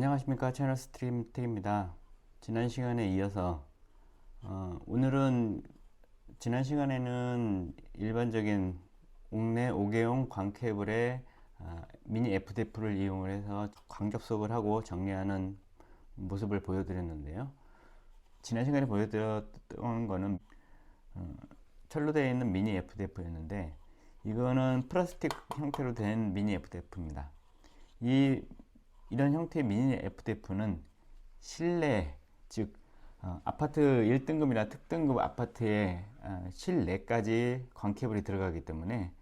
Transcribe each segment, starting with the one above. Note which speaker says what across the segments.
Speaker 1: 안녕하십니까, 채널 스트림트입니다. 지난 시간에 이어서 오늘은 지난 시간에는 일반적인 옥내 5개용 광 케이블의 미니 FDF를 이용을 해서 광 접속을 하고 정리하는 모습을 보여드렸는데요. 지난 시간에 보여드렸던 거는 철로 되어 있는 미니 FDF였는데, 이거는 플라스틱 형태로 된 미니 FDF입니다. 이런 형태의 미니 FDF는 실내, 즉 아파트 1등급이나 특등급 아파트의 실내까지 광케이블이 들어가기 때문에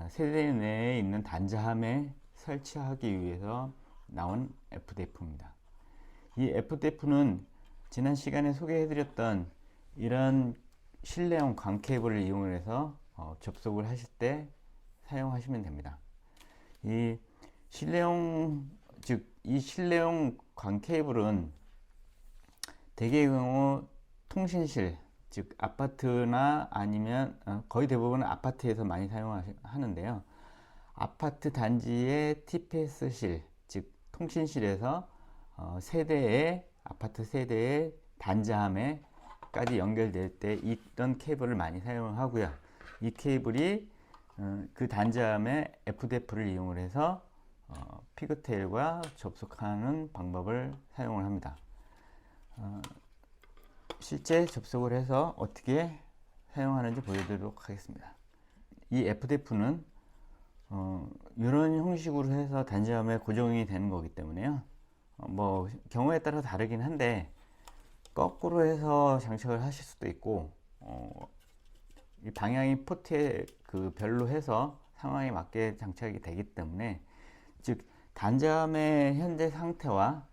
Speaker 1: 세대 내에 있는 단자함에 설치하기 위해서 나온 FDF입니다. 이 FDF는 지난 시간에 소개해드렸던 이런 실내용 광케이블을 이용해서 접속을 하실 때 사용하시면 됩니다. 이 실내용 광 케이블은 대개의 경우 통신실, 즉 아파트나 아니면 거의 대부분 아파트에서 많이 사용하는데요. 아파트 단지의 TPS실, 즉 통신실에서 아파트 세대의 단자함에까지 연결될 때 이런 케이블을 많이 사용하고요. 이 케이블이 그 단자함에 FDF를 이용을 해서 피그테일과 접속하는 방법을 사용을 합니다. 실제 접속을 해서 어떻게 사용하는지 보여드리도록 하겠습니다. 이 FDF는 이런 형식으로 해서 단자함에 고정이 되는 거기 때문에요. 뭐 경우에 따라 다르긴 한데 거꾸로 해서 장착을 하실 수도 있고, 이 방향이 포트에 별로 해서 상황에 맞게 장착이 되기 때문에, 즉 단자함의 현재 상태와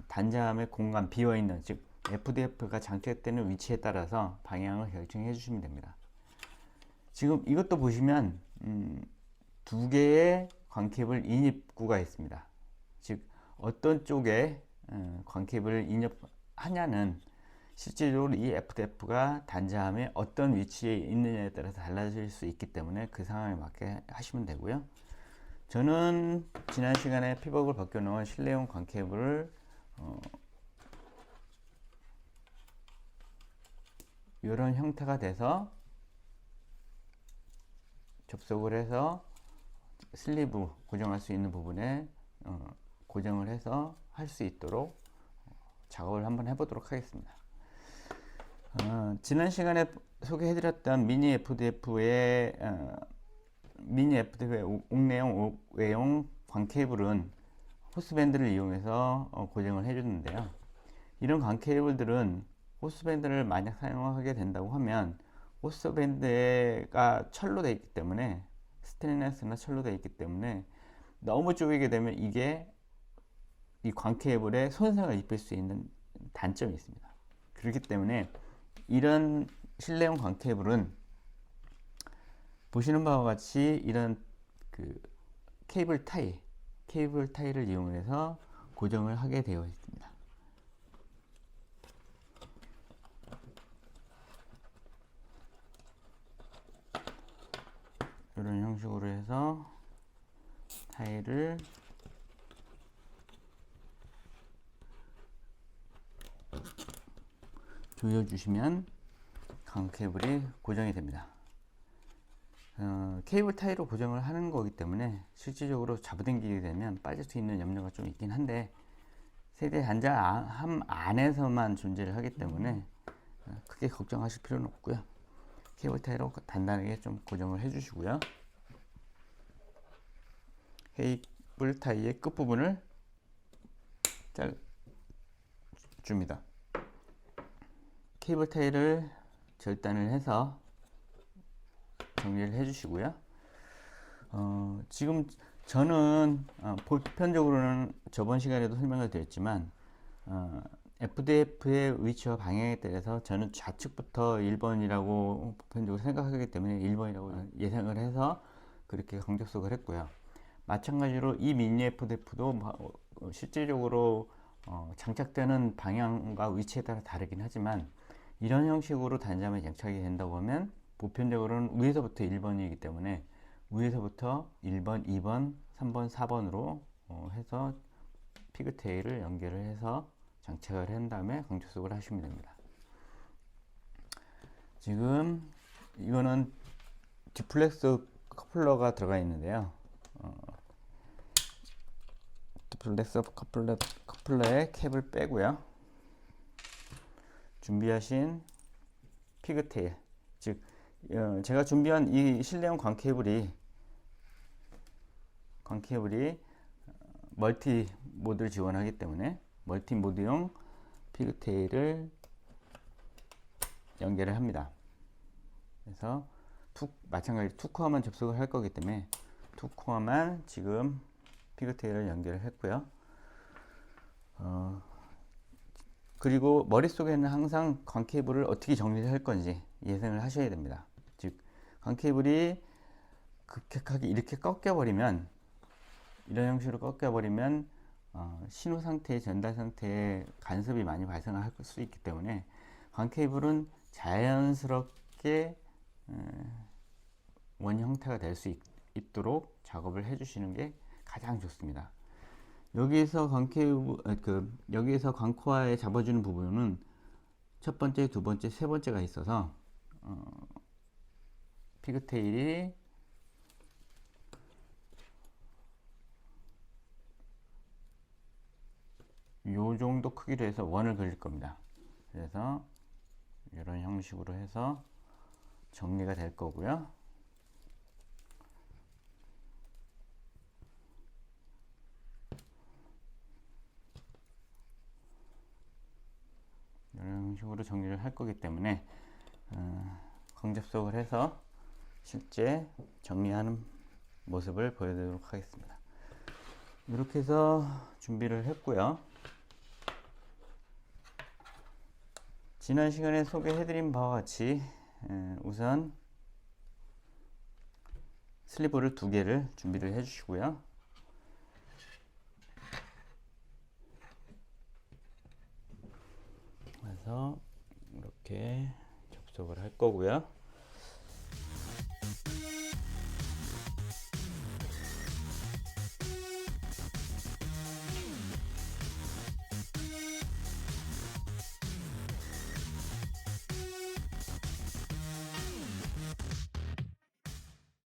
Speaker 1: 단자함의 공간 비어있는, 즉 FDF가 장착되는 위치에 따라서 방향을 결정해 주시면 됩니다. 지금 이것도 보시면 두 개의 광케이블 인입구가 있습니다. 즉 어떤 쪽에 광케이블을 인접하냐는 실질적으로 이 FDF가 단자함에 어떤 위치에 있느냐에 따라서 달라질 수 있기 때문에 그 상황에 맞게 하시면 되고요. 저는 지난 시간에 피벗을 벗겨 놓은 실내용 광 케이블을 이런 형태가 돼서 접속을 해서 슬리브 고정할 수 있는 부분에 고정을 해서 할 수 있도록 작업을 한번 해보도록 하겠습니다. 지난 시간에 소개해드렸던 미니 FDF의 옥내용 외용 광 케이블은 호스밴드를 이용해서 고정을 해주는데요. 이런 광 케이블들은 호스밴드를 만약 사용하게 된다고 하면 호스밴드가 철로 되어 있기 때문에, 스테인리스나 철로 되어 있기 때문에 너무 조이게 되면 이게 이 광 케이블에 손상을 입힐 수 있는 단점이 있습니다. 그렇기 때문에 이런 실내용 광 케이블은 보시는 바와 같이 이런 케이블 타이를 이용해서 고정을 하게 되어 있습니다. 이런 형식으로 해서 타일을 조여주시면 광 케이블이 고정이 됩니다. 케이블 타이로 고정을 하는 거기 때문에 실질적으로 잡아당기게 되면 빠질 수 있는 염려가 좀 있긴 한데, 세대 단자함 안에서만 존재를 하기 때문에 크게 걱정하실 필요는 없고요. 케이블 타이로 단단하게 좀 고정을 해 주시고요. 케이블 타이의 끝부분을 줍니다. 케이블 타이를 절단을 해서 정리를 해 주시고요. 지금 저는 보편적으로는 저번 시간에도 설명을 드렸지만 FDF의 위치와 방향에 따라서 저는 좌측부터 1번이라고 보편적으로 생각하기 때문에 1번이라고 예상을 해서 그렇게 강접속을 했고요. 마찬가지로 이 미니 FDF도 실질적으로 장착되는 방향과 위치에 따라 다르긴 하지만, 이런 형식으로 단자함에 장착이 된다고 하면 보편적으로는 위에서부터 1번이기 때문에 위에서부터 1번, 2번, 3번, 4번으로 해서 피그테일을 연결을 해서 장착을 한 다음에 강접속을 하시면 됩니다. 지금 이거는 디플렉스 커플러가 들어가 있는데요. 디플렉스 커플러의 캡을 빼고요. 준비하신 피그테일, 즉 제가 준비한 이 실내용 광 케이블이 멀티 모드를 지원하기 때문에 멀티 모드용 피그테일을 연결을 합니다. 그래서 마찬가지로 투코어만 접속을 할 거기 때문에 투코어만 지금 피그테일을 연결을 했고요. 그리고 머릿속에는 항상 광 케이블을 어떻게 정리를 할 건지 예상을 하셔야 됩니다. 즉 광 케이블이 급격하게 이렇게 꺾여버리면, 이런 형식으로 꺾여버리면 신호 상태의 전달 상태에 간섭이 많이 발생할 수 있기 때문에 광 케이블은 자연스럽게 원 형태가 될 수 있도록 작업을 해 주시는 게 가장 좋습니다. 여기에서 여기에서 광코어에 잡아주는 부분은 첫 번째, 두 번째, 세 번째가 있어서 피그테일이 요 정도 크기로 해서 원을 그릴 겁니다. 그래서 이런 형식으로 해서 정리가 될 거고요. 이런 형식으로 정리를 할 거기 때문에 광접속을 해서 실제 정리하는 모습을 보여드리도록 하겠습니다. 이렇게 해서 준비를 했고요. 지난 시간에 소개해드린 바와 같이 우선 슬리브를 2개를 준비를 해주시고요. 그래서 이렇게 접속을 할 거고요.